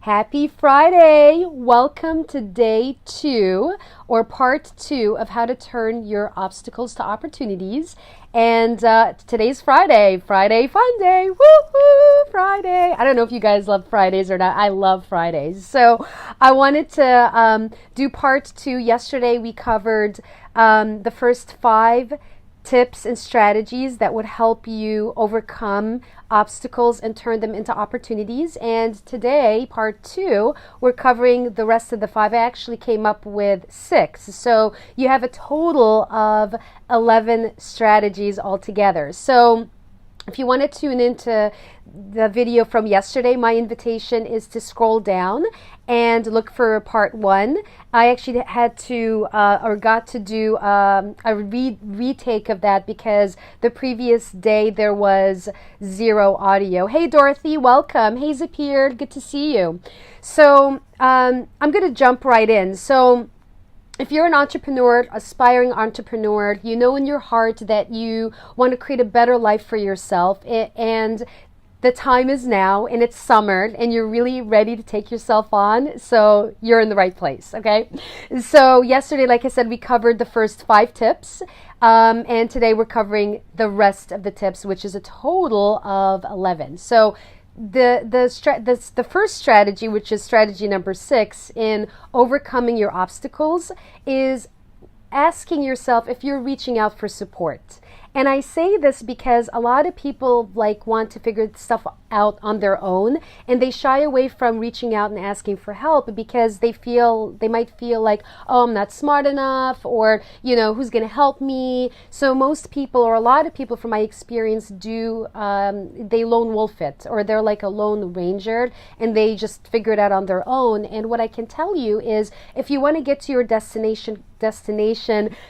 Happy Friday! Welcome to day 2 or part 2 of how to turn your obstacles to opportunities. And today's Friday, Friday Fun Day. Woohoo! Friday. I don't know if you guys love Fridays or not. I love Fridays. So I wanted to do part 2. Yesterday we covered the first 5 tips and strategies that would help you overcome obstacles and turn them into opportunities. And today, part 2, we're covering the rest of the 5. I actually came up with 6. So you have a total of 11 strategies altogether. So if you want to tune into the video from yesterday, my invitation is to scroll down and look for part 1. I actually had to got to do a retake of that because the previous day there was 0 audio. Hey Dorothy, welcome. Hey Zapir, good to see you. So I'm going to jump right in. So if you're an entrepreneur, aspiring entrepreneur, you know in your heart that you want to create a better life for yourself, and the time is now, and it's summer, and you're really ready to take yourself on, so you're in the right place, okay? So yesterday, like I said, we covered the first 5 tips, and today we're covering the rest of the tips, which is a total of 11. So the first strategy, which is strategy number 6 in overcoming your obstacles, is asking yourself if you're reaching out for support. And I say this because a lot of people want to figure stuff out on their own, and they shy away from reaching out and asking for help because they might feel like, oh, I'm not smart enough, or who's going to help me. So most people, or a lot of people from my experience, they lone wolf it, or they're like a lone ranger and they just figure it out on their own. And what I can tell you is, if you want to get to your destination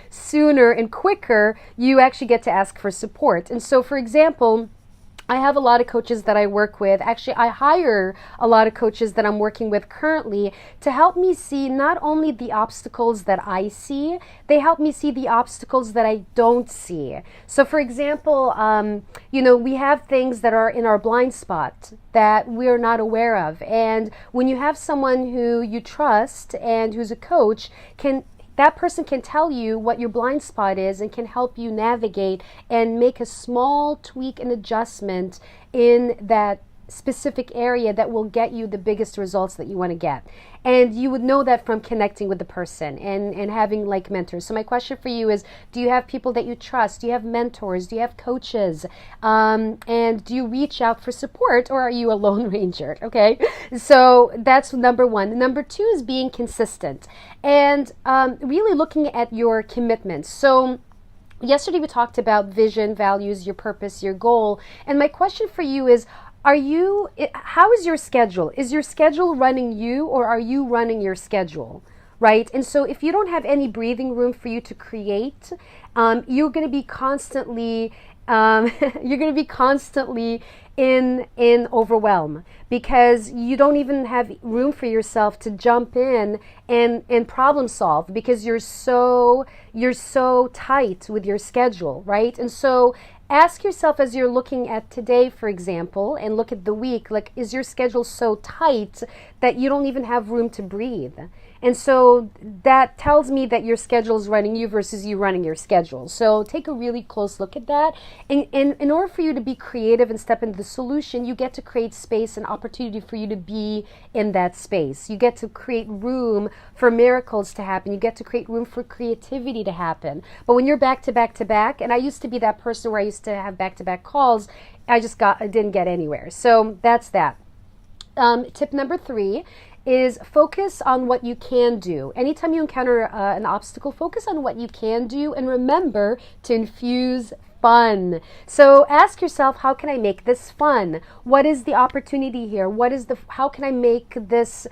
sooner and quicker, you actually get to ask for support. And so, for example, I have a lot of coaches that I work with. Actually, I hire a lot of coaches that I'm working with currently to help me see not only the obstacles that I see, they help me see the obstacles that I don't see. So, for example, we have things that are in our blind spot that we're not aware of. And when you have someone who you trust and who's a coach, that person can tell you what your blind spot is and can help you navigate and make a small tweak and adjustment in that specific area that will get you the biggest results that you want to get. And you would know that from connecting with the person and having like mentors. So my question for you is, do you have people that you trust? Do you have mentors? Do you have coaches? And do you reach out for support, or are you a lone ranger? Okay, so that's number 1. Number 2 is being consistent and really looking at your commitments. So yesterday we talked about vision, values, your purpose, your goal. And my question for you is, how is your schedule? Is your schedule running you, or are you running your schedule? Right? And so if you don't have any breathing room for you to create, you're going to be constantly in overwhelm, because you don't even have room for yourself to jump in and problem solve, because you're so tight with your schedule, right? And so ask yourself, as you're looking at today, for example, and look at the week, is your schedule so tight that you don't even have room to breathe? And so that tells me that your schedule is running you versus you running your schedule. So take a really close look at that. And in order for you to be creative and step into the solution, you get to create space and opportunity for you to be in that space. You get to create room for miracles to happen. You get to create room for creativity to happen. But when you're back to back to back, and I used to be that person where I used to have back to back calls, I didn't get anywhere. So that's that. Tip number 3 is focus on what you can do. Anytime you encounter an obstacle, focus on what you can do, and remember to infuse fun. So ask yourself, how can I make this fun? What is the opportunity here? How can I make this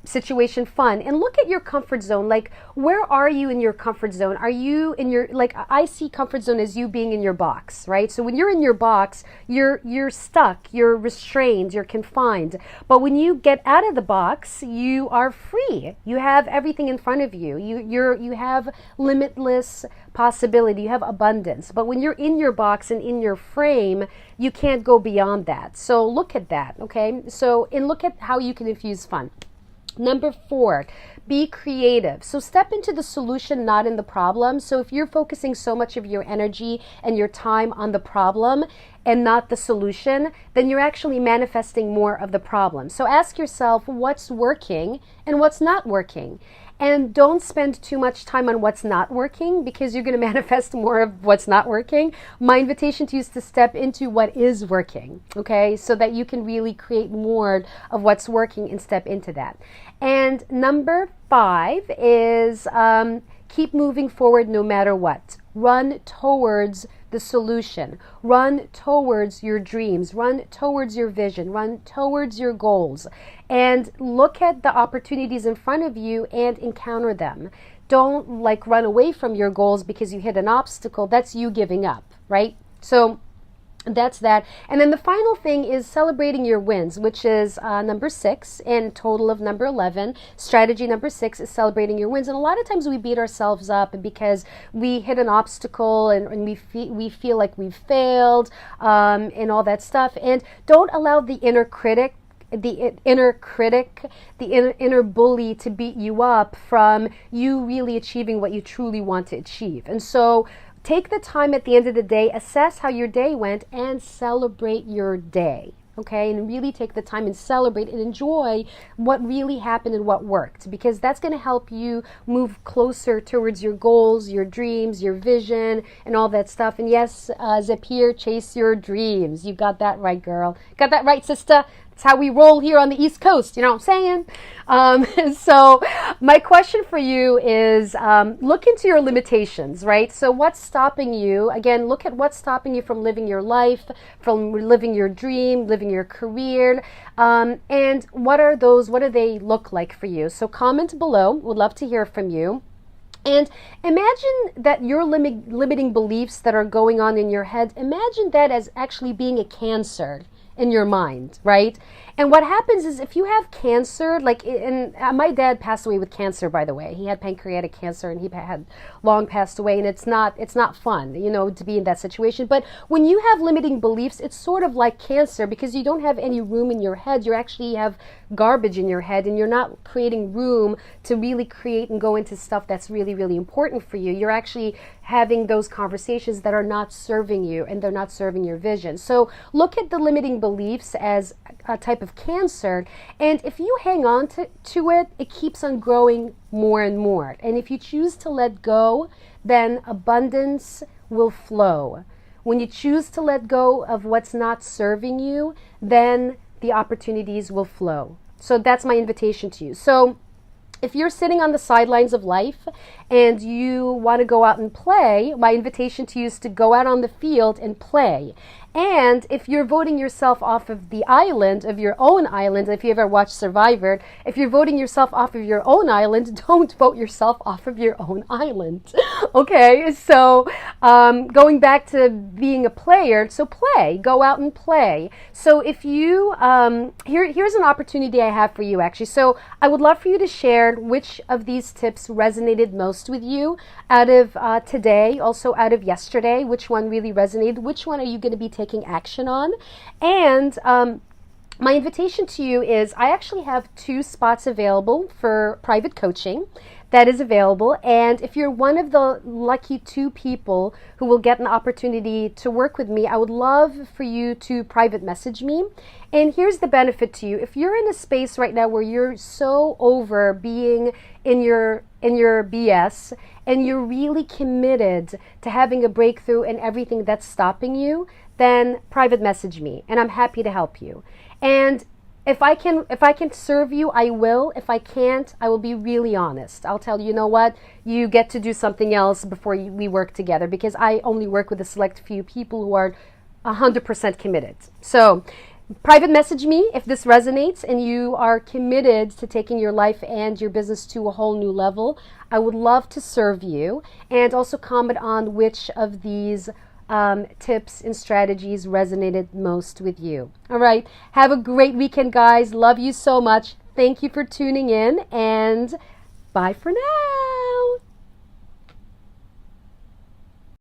situation fun, and look at your comfort zone. Like, where are you in your comfort zone? Are you in your, like, I see comfort zone as you being in your box, right? So when you're in your box, you're stuck, you're restrained, you're confined. But when you get out of the box, you are free. You have everything in front of you. You have limitless possibility, you have abundance. But when you're in your box and in your frame, you can't go beyond that. So look at that, okay? So, and look at how you can infuse fun. Number 4, be creative. So step into the solution, not in the problem. So if you're focusing so much of your energy and your time on the problem and not the solution, then you're actually manifesting more of the problem. So ask yourself what's working and what's not working. And don't spend too much time on what's not working, because you're going to manifest more of what's not working. My invitation to you is to step into what is working, okay? So that you can really create more of what's working and step into that. And number 5 is keep moving forward no matter what. Run towards the solution. Run towards your dreams. Run towards your vision. Run towards your goals. And look at the opportunities in front of you and encounter them. Don't like run away from your goals because you hit an obstacle. That's you giving up, right? So that's that. And then the final thing is celebrating your wins, which is number 6 and total of number 11. Strategy number 6 is celebrating your wins. And a lot of times we beat ourselves up because we hit an obstacle and we feel like we've failed and all that stuff. And don't allow the inner critic, the inner bully to beat you up from you really achieving what you truly want to achieve. And so take the time at the end of the day, assess how your day went, and celebrate your day. Okay, and really take the time and celebrate and enjoy what really happened and what worked, because that's going to help you move closer towards your goals, your dreams, your vision, and all that stuff. And yes, Zapier, chase your dreams. You got that right, girl. Got that right, sister. That's how we roll here on the East Coast, you know what I'm saying? So my question for you is look into your limitations, right? So what's stopping you? Again, look at what's stopping you from living your life, from living your dream, living your career, and what do they look like for you? So comment below. Would love to hear from you. And imagine that your limiting beliefs that are going on in your head, imagine that as actually being a cancer in your mind, right? And what happens is if you have cancer, like, and my dad passed away with cancer, by the way. He had pancreatic cancer and he had long passed away, and it's not fun, you know, to be in that situation. But when you have limiting beliefs, it's sort of like cancer, because you don't have any room in your head. You actually have garbage in your head, and you're not creating room to really create and go into stuff that's really, really important for you. You're actually having those conversations that are not serving you, and they're not serving your vision. So look at the limiting beliefs as a type of cancer, and if you hang on to it, it keeps on growing more and more. And if you choose to let go, then abundance will flow. When you choose to let go of what's not serving you, then the opportunities will flow. So that's my invitation to you. So if you're sitting on the sidelines of life and you want to go out and play, my invitation to you is to go out on the field and play. And if you're voting yourself off of the island, of your own island, if you ever watched Survivor, if you're voting yourself off of your own island, don't vote yourself off of your own island. Okay, so going back to being a player, so play, go out and play. So if you, here's an opportunity I have for you actually. So I would love for you to share which of these tips resonated most with you out of today, also out of yesterday, which one really resonated, which one are you going to be taking action on. And my invitation to you is I actually have 2 spots available for private coaching that is available. And if you're one of the lucky 2 people who will get an opportunity to work with me, I would love for you to private message me. And here's the benefit to you. If you're in a space right now where you're so over being in your BS, and you're really committed to having a breakthrough and everything that's stopping you, then private message me, and I'm happy to help you. And if I can serve you, I will. If I can't, I will be really honest. I'll tell you, you know what, you get to do something else before we work together, because I only work with a select few people who are 100% committed. So Private message me if this resonates and you are committed to taking your life and your business to a whole new level. I would love to serve you, and also comment on which of these tips and strategies resonated most with you. All right. Have a great weekend, guys. Love you so much. Thank you for tuning in, and bye for now.